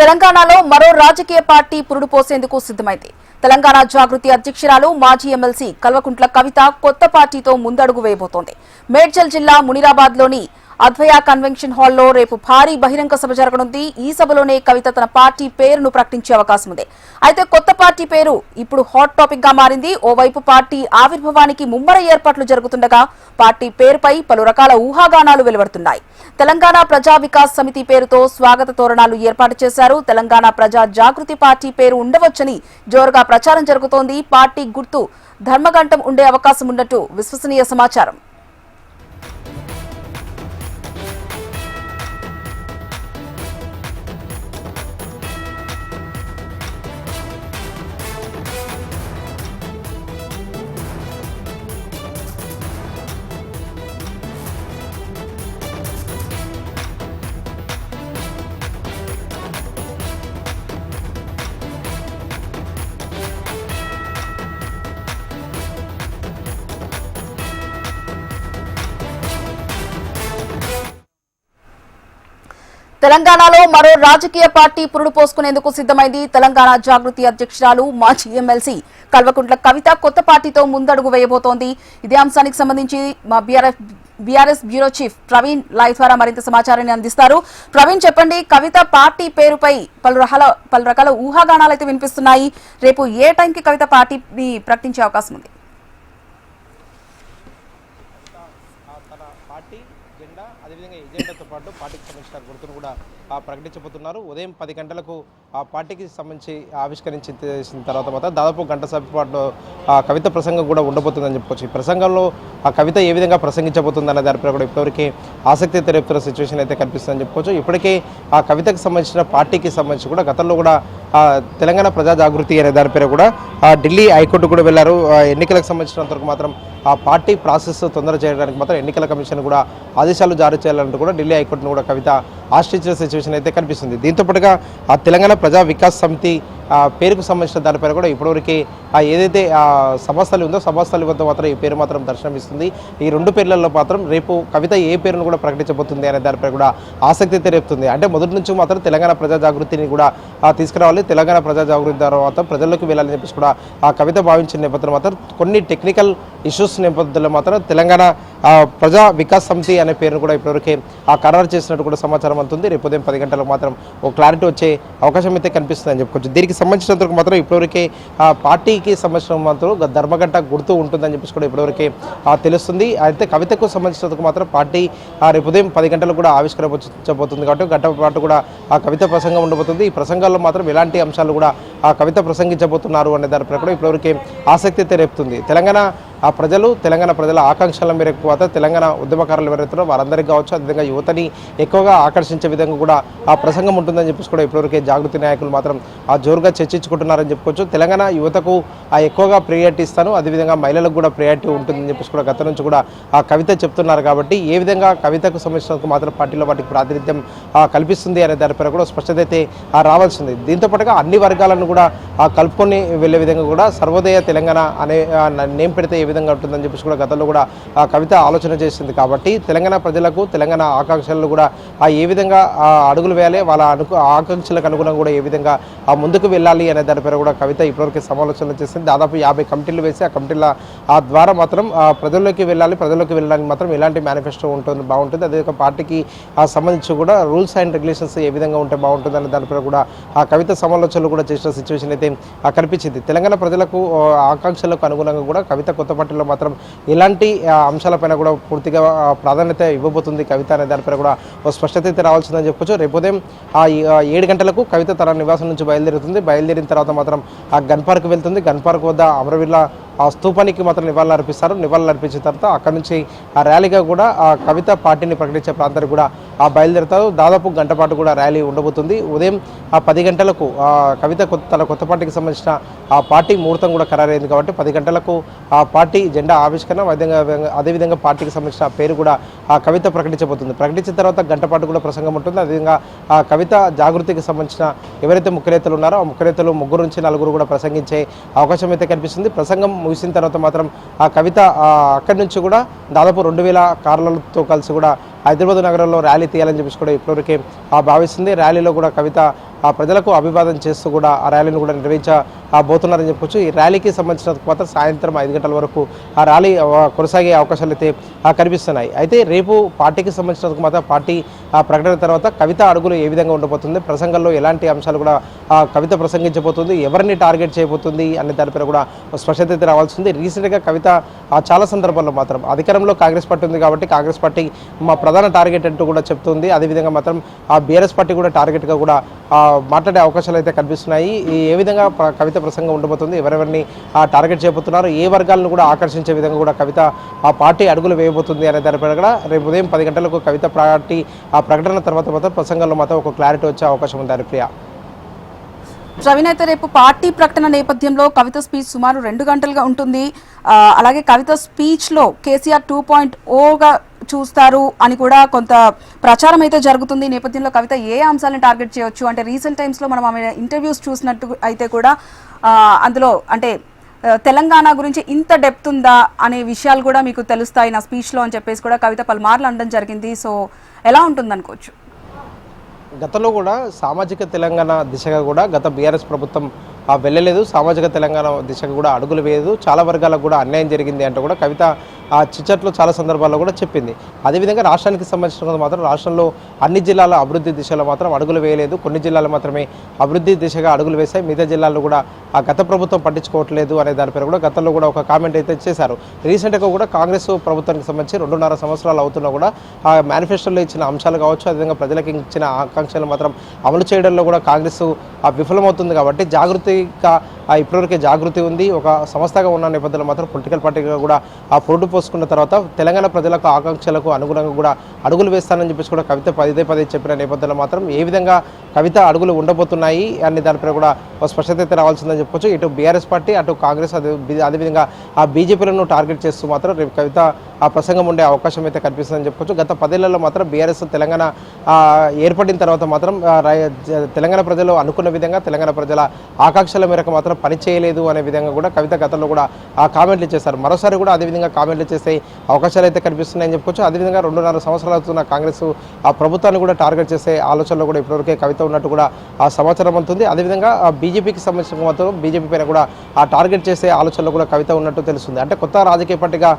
తెలంగాణలో మరో రాజకీయ పార్టీ పురుడు పోసేందుకు సిద్ధమైంది. తెలంగాణ జాగృతి అధ్యక్షురాలు మాజీ ఎమ్మెల్సీ కల్వకుంట్ల కవిత కొత్త పార్టీతో ముందడుగు వేయబోతోంది. మేడ్చల్ జిల్లా మునిరాబాద్లోని అద్వయ కన్వెన్షన్ హాల్లో రేపు భారీ బహిరంగ సభ జరగనుంది. ఈ సభలోనే కవిత తన పార్టీ పేరును ప్రకటించే అవకాశం ఉంది. అయితే కొత్త పార్టీ పేరు ఇప్పుడు హాట్ టాపిక్ గా మారింది. ఓవైపు పార్టీ ఆవిర్భావానికి ముమ్మర ఏర్పాట్లు జరుగుతుండగా పార్టీ పేరుపై పలు రకాల ఊహాగానాలు వెలువడుతున్నాయి. తెలంగాణ ప్రజా వికాస్ సమితి పేరుతో స్వాగత తోరణాలు ఏర్పాటు చేశారు. తెలంగాణ ప్రజా జాగృతి పార్టీ పేరు ఉండవచ్చని జోరుగా ప్రచారం జరుగుతోంది. పార్టీ గుర్తు ధర్మగంటం ఉండే అవకాశం ఉన్నట్టు విశ్వసనీయ సమాచారం. తెలంగాణలో మరో రాజకీయ పార్టీ పురుడు పోసుకునేందుకు సిద్ధమైంది. తెలంగాణ జాగృతి అధ్యక్షురాలు మాజీ ఎమ్మెల్సీ కల్వకుంట్ల కవిత కొత్త పార్టీతో ముందడుగు వేయబోతోంది. ఇదే అంశానికి సంబంధించి మా BRS bureau chief Praveen live ద్వారా మరింత సమాచారాన్ని అందిస్తారు. ప్రవీణ్, చెప్పండి, కవిత పార్టీ పేరుపై పలు రకాల ఊహాగానాలు అయితే వినిపిస్తున్నాయి. రేపు ఏ టైంకి కవిత పార్టీని ప్రకటించే అవకాశం ఉంది? జెండా అదేవిధంగా ఎజెండాతో పాటు పార్టీకి సంబంధించిన గుర్తును కూడా ప్రకటించబోతున్నారు. ఉదయం 10 గంటలకు ఆ పార్టీకి సంబంధించి ఆవిష్కరించిన తర్వాత మాత్రం దాదాపు గంట సేపు పాటు కవిత ప్రసంగం కూడా ఉండబోతుందని చెప్పుకోవచ్చు. ఈ ప్రసంగంలో ఆ కవిత ఏ విధంగా ప్రసంగించబోతుందనే దానిపై కూడా ఇప్పటివరకు ఆసక్తి తెలుపుతున్న సిచ్యువేషన్ అయితే కనిపిస్తుందని చెప్పుకోవచ్చు. ఇప్పటికే ఆ కవితకు సంబంధించిన పార్టీకి సంబంధించి కూడా గతంలో కూడా తెలంగాణ ప్రజా జాగృతి అనే దానిపై కూడా ఢిల్లీ హైకోర్టు కూడా వెళ్లారు. ఎన్నికలకు సంబంధించినంతవరకు మాత్రం ఆ పార్టీ ప్రాసెస్ తొందర చేయడానికి మాత్రం ఎన్నికల కమిషన్ కూడా ఆదేశాలు జారీ చేయాలంటూ కూడా ఢిల్లీ హైకోర్టును కూడా కవిత ఆశ్రయించిన సిచ్యువేషన్ అయితే కనిపిస్తుంది. దీంతో పాటుగా ఆ తెలంగాణ ప్రజా వికాస్ సమితి పేరుకు సంబంధించిన దానిపైన కూడా ఇప్పటివరకు ఏదైతే సభాస్థలి ఉందో సభాస్థలి వద్ద మాత్రం ఈ పేరు మాత్రం దర్శనమిస్తుంది. ఈ రెండు పేర్లలో మాత్రం రేపు కవిత ఏ పేరును కూడా ప్రకటించబోతుంది అనే దానిపై కూడా ఆసక్తి తెరేపుతుంది. అంటే మొదటి నుంచి మాత్రం తెలంగాణ ప్రజా జాగృతిని కూడా తీసుకురావాలి, తెలంగాణ ప్రజా జాగృతి తర్వాత ప్రజల్లోకి వెళ్ళాలని చెప్పేసి కూడా ఆ కవిత భావించిన నేపథ్యంలో మాత్రం కొన్ని టెక్నికల్ ఇష్యూస్ నేపథ్యంలో మాత్రం తెలంగాణ ప్రజా వికాస్ సమితి అనే పేరును కూడా ఇప్పటివరకే ఖరారు చేసినట్టు కూడా సమాచారం అందుతుంది. రేపు ఉదయం 10 గంటలకు మాత్రం ఓ క్లారిటీ వచ్చే అవకాశం అయితే కనిపిస్తుందని చెప్పుకోవచ్చు. దీనికి సంబంధించినందుకు మాత్రం ఇప్పటివరకే పార్టీకి సంబంధించిన మాత్రం ధర్మగంట గుర్తు ఉంటుందని చెప్పేసి కూడా ఇప్పటివరకే తెలుస్తుంది. అయితే కవితకు సంబంధించినందుకు మాత్రం పార్టీ రేపు ఉదయం 10 గంటలకు కూడా ఆవిష్కరించబోతుంది కాబట్టి గంట పాటు కూడా ఆ కవిత ప్రసంగం ఉండబోతుంది. ఈ ప్రసంగాల్లో మాత్రం ఎలాంటి అంశాలు కూడా ఆ కవిత ప్రసంగించబోతున్నారు అనే దానిపై కూడా ఇప్పటివరకే ఆసక్తి అయితే రేపుతుంది. తెలంగాణ తెలంగాణ ప్రజల ఆకాంక్షల మేరకు తెలంగాణ ఉద్యమకారులు ఎవరైతారో వారందరికీ కావచ్చు, అదేవిధంగా యువతని ఎక్కువగా ఆకర్షించే విధంగా కూడా ఆ ప్రసంగం ఉంటుందని చెప్పేసి కూడా ఇప్పటివరకే జాగృతి నాయకులు మాత్రం జోరుగా చర్చించుకుంటున్నారని చెప్పుకోవచ్చు. తెలంగాణ యువతకు ఎక్కువగా ప్రియారిటీ ఇస్తాను, అదేవిధంగా మహిళలకు కూడా ప్రియారిటీ ఉంటుందని చెప్పేసి కూడా గత నుంచి కూడా ఆ కవిత చెప్తున్నారు. కాబట్టి ఏ విధంగా కవితకు సంబంధించినందుకు మాత్రం పార్టీలో వాటికి ప్రాతినిధ్యం కల్పిస్తుంది అనే దానిపై కూడా స్పష్టత అయితే రావాల్సింది. దీంతో పాటుగా అన్ని వర్గాలను కూడా కలుపుకొని వెళ్లే విధంగా కూడా సర్వోదయ తెలంగాణ అనే నేమ్ పెడితే ఏ విధంగా ఉంటుందని చెప్పేసి కూడా గతంలో కూడా ఆ కవిత ఆలోచన చేసింది. కాబట్టి తెలంగాణ ప్రజలకు తెలంగాణ ఆకాంక్షలు కూడా ఏ విధంగా అడుగులు వేయాలి, వాళ్ళ ఆకాంక్షలకు అనుగుణంగా కూడా ఏ విధంగా ముందుకు వెళ్ళాలి అనే దానిపై కూడా కవిత ఇప్పటివరకు సమాలోచనలు చేసింది. దాదాపు 50 కమిటీలు వేసి ఆ కమిటీల ద్వారా మాత్రం ప్రజల్లోకి వెళ్ళడానికి మాత్రం ఎలాంటి మేనిఫెస్టో ఉంటుంది బాగుంటుంది, అదే పార్టీకి సంబంధించి కూడా రూల్స్ అండ్ రెగ్యులేషన్స్ ఏ విధంగా ఉంటే బాగుంటుంది అనే దానిపై కూడా ఆ కవిత సమాలోచనలు కూడా చేసిన సిచ్యువేషన్ అయితే కనిపించింది. తెలంగాణ ప్రజలకు ఆకాంక్షలకు అనుగుణంగా కూడా కవిత కొత్త పార్టీలో మాత్రం ఎలాంటి అంశాలపైన కూడా పూర్తిగా ప్రాధాన్యత ఇవ్వబోతుంది కవిత అనే దానిపై కూడా స్పష్టత అయితే రావాల్సిందని చెప్పొచ్చు. రేపు ఉదయం 7 గంటలకు కవిత తన నివాసం నుంచి బయలుదేరిన తర్వాత మాత్రం ఆ గన్ పార్క్ వెళ్తుంది. గన్ పార్క్ వద్ద అమరవీరుల ఆ స్తూపానికి మాత్రం నివాళులు అర్పించిన తర్వాత అక్కడ నుంచి ఆ ర్యాలీగా కూడా ఆ కవిత పార్టీని ప్రకటించే ప్రాంతానికి కూడా బయలుదేరుతారు. దాదాపు గంట పాటు కూడా ర్యాలీ ఉండబోతుంది. ఉదయం 10 గంటలకు కవిత తన కొత్త పార్టీకి సంబంధించిన ఆ పార్టీ ముహూర్తం కూడా ఖరారైంది. కాబట్టి 10 గంటలకు ఆ పార్టీ జెండా ఆవిష్కరణ, అదేవిధంగా పార్టీకి సంబంధించిన పేరు కూడా ఆ కవిత ప్రకటించబోతుంది. ప్రకటించిన తర్వాత గంట పాటు కూడా ప్రసంగం ఉంటుంది. అదేవిధంగా ఆ కవిత జాగృతికి సంబంధించిన ఎవరైతే ముఖ్య నేతలు ఉన్నారో ఆ ముఖ్య నేతలు 3 నుంచి 4 కూడా ప్రసంగించే అవకాశం అయితే కనిపిస్తుంది. ప్రసంగం ముగిసిన తర్వాత మాత్రం ఆ కవిత అక్కడి నుంచి కూడా దాదాపు 2000 కార్లతో కలిసి కూడా హైదరాబాద్ నగరంలో ర్యాలీ తీయాలని చెప్పేసి కూడా ఇప్పటివరకే భావిస్తుంది. ర్యాలీలో కూడా కవిత ఆ ప్రజలకు అభివాదం చేస్తూ కూడా ఆ ర్యాలీని కూడా నిర్వహించబోతున్నారని చెప్పుకోవచ్చు. ఈ ర్యాలీకి సంబంధించినందుకు మాత్రం సాయంత్రం 5 గంటల వరకు ఆ ర్యాలీ కొనసాగే అవకాశాలు అయితే కనిపిస్తున్నాయి. అయితే రేపు పార్టీకి సంబంధించినందుకు మాత్రం పార్టీ ప్రకటన తర్వాత కవిత అడుగులు ఏ విధంగా ఉండబోతుంది, ప్రసంగంలో ఎలాంటి అంశాలు కూడా కవిత ప్రసంగించబోతుంది, ఎవరిని టార్గెట్ చేయబోతుంది అనే దానిపైన కూడా స్పష్టత అయితే రావాల్సింది. రీసెంట్గా కవిత చాలా సందర్భాల్లో మాత్రం అధికారంలో కాంగ్రెస్ పార్టీ ఉంది కాబట్టి కాంగ్రెస్ పార్టీ మా ప్రధాన టార్గెట్ అంటూ కూడా చెప్తుంది. అదేవిధంగా మాత్రం బీఆర్ఎస్ పార్టీ కూడా టార్గెట్గా కూడా మాట్లాడే అవకాశాలు అయితే కనిపిస్తున్నాయి. ఏ విధంగా కవిత ప్రసంగం ఉండబోతుంది, ఎవరెవరిని టార్గెట్ చేయబోతున్నారు, ఏ వర్గాలను కూడా ఆకర్షించే విధంగా కూడా కవిత ఆ పార్టీ అడుగులు వేయబోతుంది అనే దానిపైన కూడా రేపు ఉదయం 10 గంటలకు కవిత పార్టీ ప్రకటన తర్వాత మాత్రం ప్రసంగంలో మాత్రం ఒక క్లారిటీ వచ్చే అవకాశం ఉంది. హరిప్రియ, ప్రవీణ్, అయితే రేపు పార్టీ ప్రకటన నేపథ్యంలో కవిత స్పీచ్ సుమారు 2 గంటలుగా ఉంటుంది. అలాగే కవిత స్పీచ్లో కేసీఆర్ 2.0గా చూస్తారు అని కూడా కొంత ప్రచారం అయితే జరుగుతుంది. ఈ నేపథ్యంలో కవిత ఏ అంశాలను టార్గెట్ చేయొచ్చు అంటే రీసెంట్ టైమ్స్లో మనం ఆమె ఇంటర్వ్యూస్ చూసినట్టు అయితే కూడా అందులో అంటే తెలంగాణ గురించి ఇంత డెప్త్ ఉందా అనే విషయాలు కూడా మీకు తెలుస్తాయి నా స్పీచ్లో అని చెప్పేసి కూడా కవిత పలుమార్లు అనడం జరిగింది. సో ఎలా ఉంటుంది అనుకోవచ్చు? గతంలో కూడా సామాజిక తెలంగాణ దిశగా కూడా గత బీఆర్ఎస్ ప్రభుత్వం వెళ్ళలేదు, సామాజిక తెలంగాణ దిశగా కూడా అడుగులు వేయదు, చాలా వర్గాలకు కూడా అన్యాయం జరిగింది అంటూ కూడా కవిత చిచ్చట్లో చాలా సందర్భాల్లో కూడా చెప్పింది. అదేవిధంగా రాష్ట్రానికి సంబంధించిన మాత్రం రాష్ట్రంలో అన్ని జిల్లాల అభివృద్ధి దిశలో మాత్రం అడుగులు వేయలేదు, కొన్ని జిల్లాలు మాత్రమే అభివృద్ధి దిశగా అడుగులు వేశాయి, మిగతా జిల్లాల్లో కూడా గత ప్రభుత్వం పట్టించుకోవట్లేదు అనే దానిపైన కూడా గతంలో కూడా ఒక కామెంట్ అయితే చేశారు. రీసెంట్గా కూడా కాంగ్రెస్ ప్రభుత్వానికి సంబంధించి 2.5 సంవత్సరాలు అవుతున్నా కూడా ఆ మేనిఫెస్టోలో ఇచ్చిన అంశాలు కావచ్చు, అదేవిధంగా ప్రజలకు ఇచ్చిన ఆకాంక్షలు మాత్రం అమలు చేయడంలో కూడా కాంగ్రెస్ విఫలమవుతుంది. కాబట్టి జాగృతిగా ఇప్పటివరకే జాగృతి ఉంది, ఒక సంస్థగా ఉన్న నేపథ్యంలో మాత్రం పొలిటికల్ పార్టీగా కూడా పొరుడు పోసుకున్న తర్వాత తెలంగాణ ప్రజలకు ఆకాంక్షలకు అనుగుణంగా కూడా అడుగులు వేస్తానని చెప్పేసి కూడా కవిత పదే చెప్పిన నేపథ్యంలో మాత్రం ఏ విధంగా కవిత అడుగులు ఉండబోతున్నాయి అనే దానిపై కూడా స్పష్టత అయితే రావాల్సిందని చెప్పుకోవచ్చు. ఇటు బీఆర్ఎస్ పార్టీ అటు కాంగ్రెస్ అదేవిధంగా బీజేపీలను టార్గెట్ చేస్తూ మాత్రం రేపు కవిత ప్రసంగం ఉండే అవకాశం అయితే కనిపిస్తుందని చెప్పుకోవచ్చు. గత 10 ఏళ్లలో మాత్రం బీఆర్ఎస్ తెలంగాణ ఏర్పడిన తర్వాత మాత్రం తెలంగాణ ప్రజలు అనుకున్న విధంగా తెలంగాణ ప్రజల ఆకాంక్షల మేరకు మాత్రం పని చేయలేదు అనే విధంగా కూడా కవిత గతంలో కూడా కామెంట్లు చేశారు. మరోసారి కూడా అదేవిధంగా కామెంట్లు చేసే అవకాశాలు అయితే కనిపిస్తున్నాయని చెప్పుకోవచ్చు. అదేవిధంగా 2.5 సంవత్సరాలు అవుతున్న కాంగ్రెస్ ప్రభుత్వాన్ని కూడా టార్గెట్ చేసే ఆలోచనలో కూడా ఇప్పటివరకే కవిత ఉన్నట్టు కూడా సమాచారం అవుతుంది. అదేవిధంగా బీజేపీకి సంబంధించిన మాత్రం బీజేపీ పైన కూడా టార్గెట్ చేసే ఆలోచనలో కూడా కవిత ఉన్నట్టు తెలుస్తుంది. అంటే కొత్త రాజకీయ పార్టీగా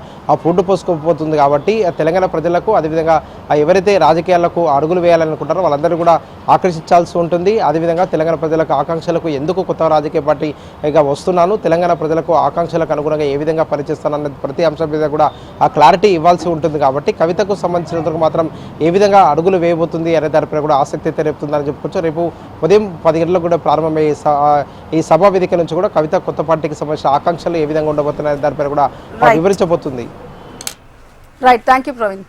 పుండు పోసుకోబోతుంది కాబట్టి తెలంగాణ ప్రజలకు అదేవిధంగా ఎవరైతే రాజకీయాలకు అడుగులు వేయాలనుకుంటారో వాళ్ళందరూ కూడా ఆకర్షించాల్సి ఉంటుంది. అదేవిధంగా తెలంగాణ ప్రజలకు ఆకాంక్షలకు ఎందుకు కొత్త రాజకీయ పార్టీగా వస్తున్నాను, తెలంగాణ ప్రజలకు ఆకాంక్షలకు అనుగుణంగా ఏ విధంగా పనిచేస్తానన్న ప్రతి అంశం మీద కూడా క్లారిటీ ఇవ్వాల్సి ఉంటుంది. కాబట్టి కవితకు సంబంధించినందుకు మాత్రం ఏ విధంగా అడుగులు వేయబోతుంది అనే దానిపై కూడా ఆసక్తి అయితే రేపుతుందని చెప్పుకోవచ్చు. రేపు ఉదయం 10 గంటలకు కూడా ప్రారంభమయ్యే ఈ సభా వేదిక నుంచి కూడా కవిత కొత్త పార్టీకి సంబంధించిన ఆకాంక్షలు ఏ విధంగా ఉండబోతున్నాయి దానిపై కూడా వివరించబోతుంది. Right, thank you Praveen.